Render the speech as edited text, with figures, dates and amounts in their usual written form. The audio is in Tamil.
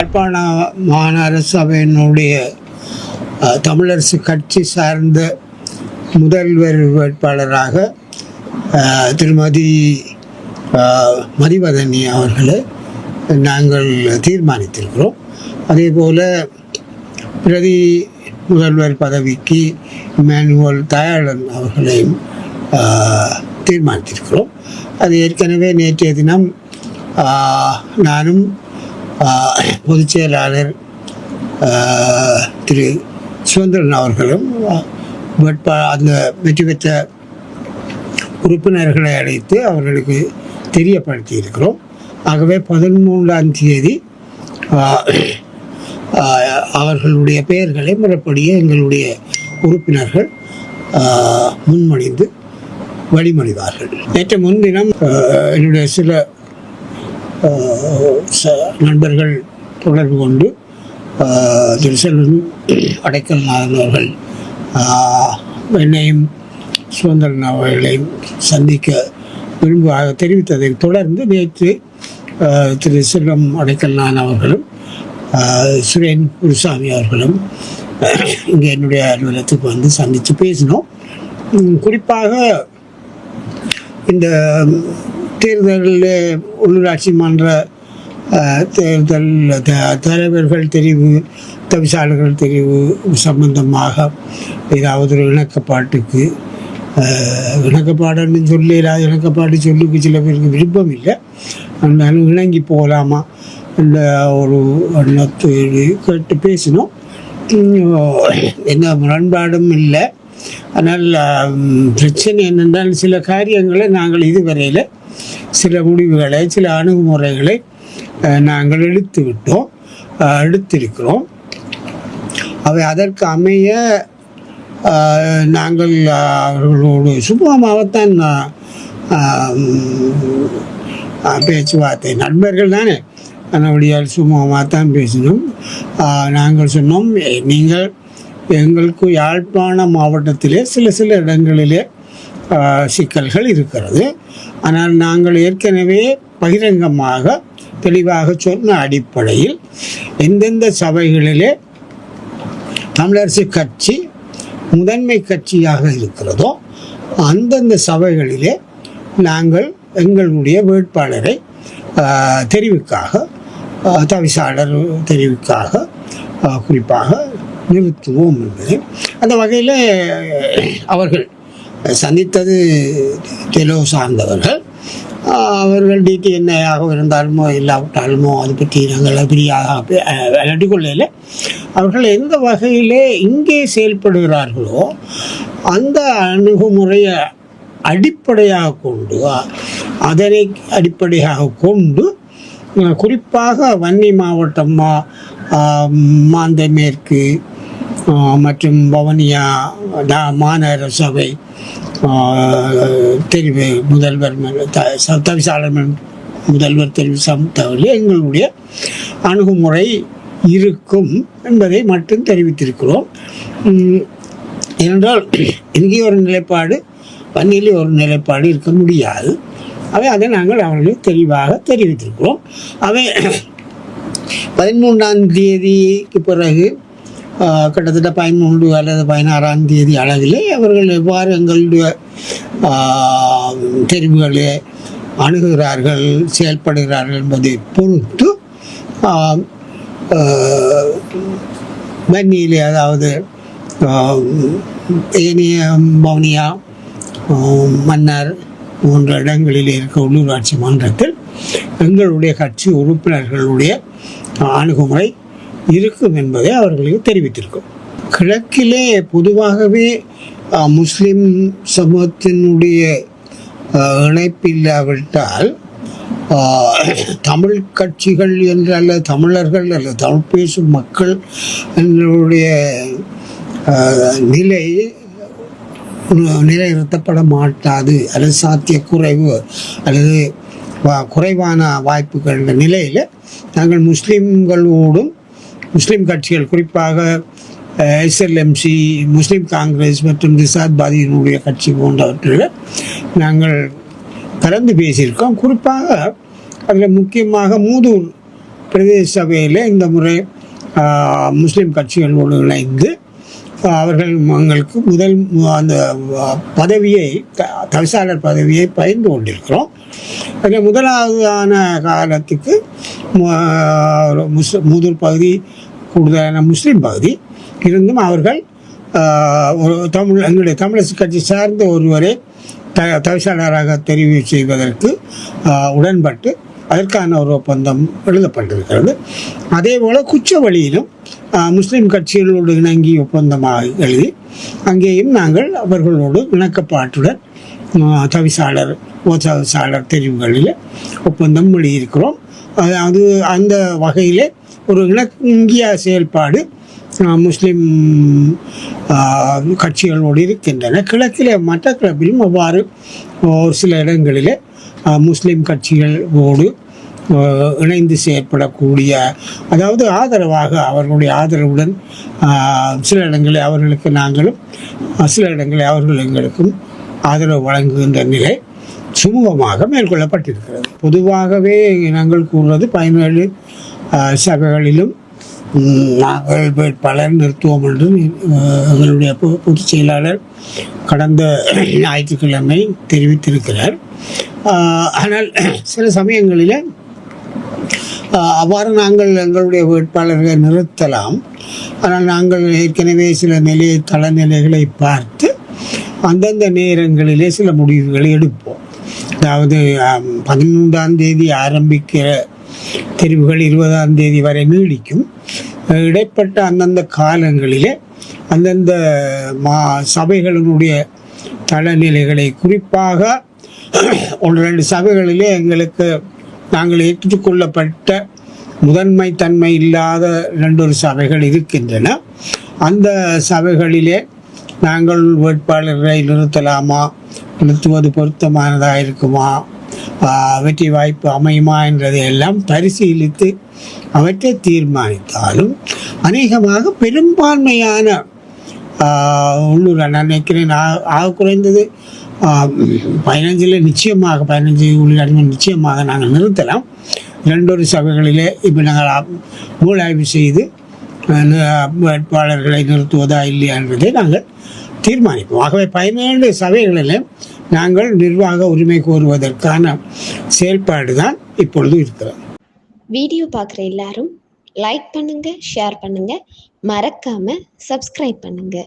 யாழ்ப்பாண மாநகர சபையினுடைய தமிழரசு கட்சி சார்ந்த முதல்வர் வேட்பாளராக திருமதி மதிவதனி அவர்களை நாங்கள் தீர்மானித்திருக்கிறோம். அதே போல் பிரதி முதல்வர் பதவிக்கு இமானுவேல் தயாளன் அவர்களையும் தீர்மானித்திருக்கிறோம். அது ஏற்கனவே நேற்றைய தினம் நானும் பொதுச் செயலாளர் திரு சுதந்திரன் அவர்களும் அந்த வெற்றி பெற்ற உறுப்பினர்களை அழைத்து அவர்களுக்கு தெரியப்படுத்தி இருக்கிறோம். ஆகவே 13ஆம் தேதி அவர்களுடைய பெயர்களை முறைப்படியே எங்களுடைய உறுப்பினர்கள் முன்மொழிந்து வழிமொழிவார்கள். நேற்று முன்தினம் என்னுடைய சில நண்பர்கள் தொடர்பு கொண்டு திரு செல்வன் அடைக்கல்நாதன் அவர்கள் என்னையும் சுதந்திரன் அவர்களையும் சந்திக்க விரும்புவதாக தெரிவித்ததை தொடர்ந்து நேற்று திரு செல்வம் அடைக்கல்நாதன் அவர்களும் சுரேன் குருசாமி அவர்களும் இங்கே என்னுடைய அலுவலகத்துக்கு வந்து சந்தித்து பேசினோம். குறிப்பாக இந்த தேர்தலில் உள்ளூராட்சி மன்ற தேர்தல் தலைவர்கள் தெரிவு, தவிசாளர்கள் தெரிவு சம்பந்தமாக ஏதாவது ஒரு இணக்கப்பாட்டுக்கு இணக்கப்பாடுன்னு சொல்லி இணக்கப்பாடு சொல்லுக்கு சில பேருக்கு விருப்பம் இல்லை. இருந்தாலும் இணங்கி போகலாமா என்ற ஒரு எண்ணத்தை கேட்டு பேசினோம். எந்த முரண்பாடும் இல்லை. ஆனால் பிரச்சனை என்னென்றால் சில காரியங்களை நாங்கள் இதுவரையில் சில முடிவுகளை சில அணுகுமுறைகளை நாங்கள் எடுத்திருக்கிறோம். அவை அதற்கு அமைய நாங்கள் அவர்களோடு சுமூகமாகத்தான் பேச்சுவார்த்தை நண்பர்கள் தானே, அதனுடையால் சுமூகமாகத்தான் பேசினோம். நாங்கள் சொன்னோம், நீங்கள் எங்களுக்கு யாழ்ப்பாண மாவட்டத்திலே சில இடங்களிலே சிக்கல்கள் இருக்கிறது. ஆனால் நாங்கள் ஏற்கனவே பகிரங்கமாக தெளிவாக சொன்ன அடிப்படையில் எந்தெந்த சபைகளிலே தமிழரசு கட்சி முதன்மை கட்சியாக இருக்கிறதோ அந்தந்த சபைகளிலே நாங்கள் எங்களுடைய வேட்பாளரை தெரிவுக்காக தவிசாளர் தெரிவுக்காக குறிப்பாக நிறுத்துவோம் என்பது. அந்த வகையில் அவர்கள் சந்தித்தது டெலோ சார்ந்தவர்கள். அவர்கள் டிடிஎன்ஐயாக இருந்தாலுமோ இல்லாவிட்டாலுமோ அதை பற்றி நாங்கள் பிரியாக விளையாட்டுக்கொள்ளையில் அவர்கள் எந்த வகையிலே இங்கே செயல்படுகிறார்களோ அந்த அணுகுமுறையை அடிப்படையாக கொண்டு அதனை அடிப்படையாக கொண்டு குறிப்பாக வன்னி மாவட்டம், மாந்தை மேற்கு மற்றும் வவுனியா மாநகர சபை தெரிவு முதல்வர் தவிசாளர் முதல்வர் தெரிவு சமூகத்தில் எங்களுடைய அணுகுமுறை இருக்கும் என்பதை மட்டும் தெரிவித்திருக்கிறோம். ஏனென்றால் இங்கே ஒரு நிலைப்பாடு வன்னியிலே ஒரு நிலைப்பாடு இருக்க முடியாது. அதை நாங்கள் அவர்களுக்கு தெளிவாக தெரிவித்திருக்கிறோம். அவை 13ஆம் தேதிக்கு பிறகு கிட்டத்தட்ட 13 அல்லது 16ஆம் தேதி அளவிலே அவர்கள் எவ்வாறு எங்களுடைய தெரிவுகளை அணுகுகிறார்கள், செயல்படுகிறார்கள் என்பதை பொறுத்து வன்னியிலே, அதாவது ஏனைய வவுனியா, மன்னார் போன்ற இடங்களில் இருக்க உள்ளூராட்சி மன்றத்தில் எங்களுடைய கட்சி உறுப்பினர்களுடைய அணுகுமுறை இருக்கும் என்பதை அவர்களுக்கு தெரிவித்திருக்கும். கிழக்கிலே பொதுவாகவே முஸ்லிம் சமூகத்தினுடைய இணைப்பில்லாவிட்டால் தமிழ் கட்சிகள் என்று அல்லது தமிழர்கள் அல்லது தமிழ் பேசும் மக்கள் எங்களுடைய நிலைநிறுத்தப்பட மாட்டாது அல்லது சாத்திய குறைவு அல்லது குறைவான வாய்ப்புகள் நிலையில் நாங்கள் முஸ்லீம்களோடும் முஸ்லீம் கட்சிகள் குறிப்பாக எஸ்எல்எம்சி, முஸ்லீம் காங்கிரஸ் மற்றும் ரிசாத் பாதியினுடைய கட்சி போன்றவற்றில் நாங்கள் கலந்து பேசியிருக்கோம். குறிப்பாக அதில் முக்கியமாக மூதூர் பிரதேச சபையில் இந்த முறை முஸ்லீம் கட்சிகளோடு இணைந்து அவர்கள் எங்களுக்கு அந்த பதவியை தவிசாளர் பதவியை பகிர்ந்து கொண்டிருக்கிறோம். அதில் முதலாவதான காலத்துக்கு மூதூர் பகுதி கூடுதலான முஸ்லீம் பகுதி இருந்தும் அவர்கள் ஒரு எங்களுடைய தமிழரசு கட்சி சார்ந்த ஒருவரை தவிசாளராக தெரிவு செய்வதற்கு உடன்பட்டு அதற்கான ஒரு ஒப்பந்தம் எழுதப்பட்டிருக்கிறது. அதே போல் குச்சவெளியிலும் முஸ்லீம் கட்சிகளோடு இணங்கி ஒப்பந்தமாக எழுதி அங்கேயும் நாங்கள் அவர்களோடு இணக்கப்பாட்டுடன் தவிசாளர் தெரிவுகளில் ஒப்பந்தம் எழுதியிருக்கிறோம். அது அந்த வகையில் ஒரு இணங்கிய செயல்பாடு முஸ்லீம் கட்சிகளோடு இருக்கின்றன. கிழக்கிலே மட்டக்களப்பிலும் அவ்வாறு ஒரு சில இடங்களில் முஸ்லீம் கட்சிகளோடு இணைந்து செயற்படக்கூடிய, அதாவது ஆதரவாக அவர்களுடைய ஆதரவுடன் சில இடங்களில் அவர்களுக்கு நாங்களும் சில இடங்களில் அவர்கள் எங்களுக்கும் ஆதரவு வழங்குகின்ற நிலை சுமூகமாக மேற்கொள்ளப்பட்டிருக்கிறது. பொதுவாகவே நாங்கள் கூறுவது 17 சபைகளிலும் நாங்கள் வேட்பாளர் நிறுத்துவோம் என்று எங்களுடைய பொதுச் செயலாளர் கடந்த ஞாயிற்றுக்கிழமை தெரிவித்திருக்கிறார். ஆனால் சில சமயங்களில் அவ்வாறு நாங்கள் எங்களுடைய வேட்பாளர்களை நிறுத்தலாம். ஆனால் நாங்கள் ஏற்கனவே சில தளநிலைகளை பார்த்து அந்தந்த நேரங்களிலே சில முடிவுகளை எடுப்போம். அதாவது 13ஆம் தேதி ஆரம்பிக்கிற தெரிவுகள் 20ஆம் தேதி வரை நீடிக்கும். இடைப்பட்ட அந்தந்த காலங்களிலே அந்தந்த சபைகளினுடைய தளநிலைகளை, குறிப்பாக 1-2 சபைகளிலே எங்களுக்கு நாங்கள் ஏற்றுக்கொள்ளப்பட்ட முதன்மை தன்மை இல்லாத 2 சபைகள் இருக்கின்றன. அந்த சபைகளிலே நாங்கள் வேட்பாளர்களை நிறுத்துவது பொருத்தமானதாக இருக்குமா, வெற்றி வாய்ப்பு அமையுமா என்றதை எல்லாம் பரிசீலித்து அவற்றை தீர்மானித்தாலும் அநேகமாக பெரும்பான்மையான உள்ளூர் நான் நினைக்கிறேன் குறைந்தது 15 நிச்சயமாக நாங்கள் நிறுத்தலாம். 2 சபைகளிலே இப்போ நாங்கள் மூலாய்வு செய்து வேட்பாளர்களை நிறுத்துவதா இல்லையா என்பதை நாங்கள் தீர்மானிப்போம். ஆகவே 17 சபைகளிலே நாங்கள் நிர்வாக உரிமை கோருவதற்கான செயல்பாடு தான் இப்பொழுது இருக்கிறது. வீடியோ பார்க்குற எல்லாரும் லைக் பண்ணுங்க, ஷேர் பண்ணுங்க, மறக்காம சப்ஸ்கிரைப் பண்ணுங்க.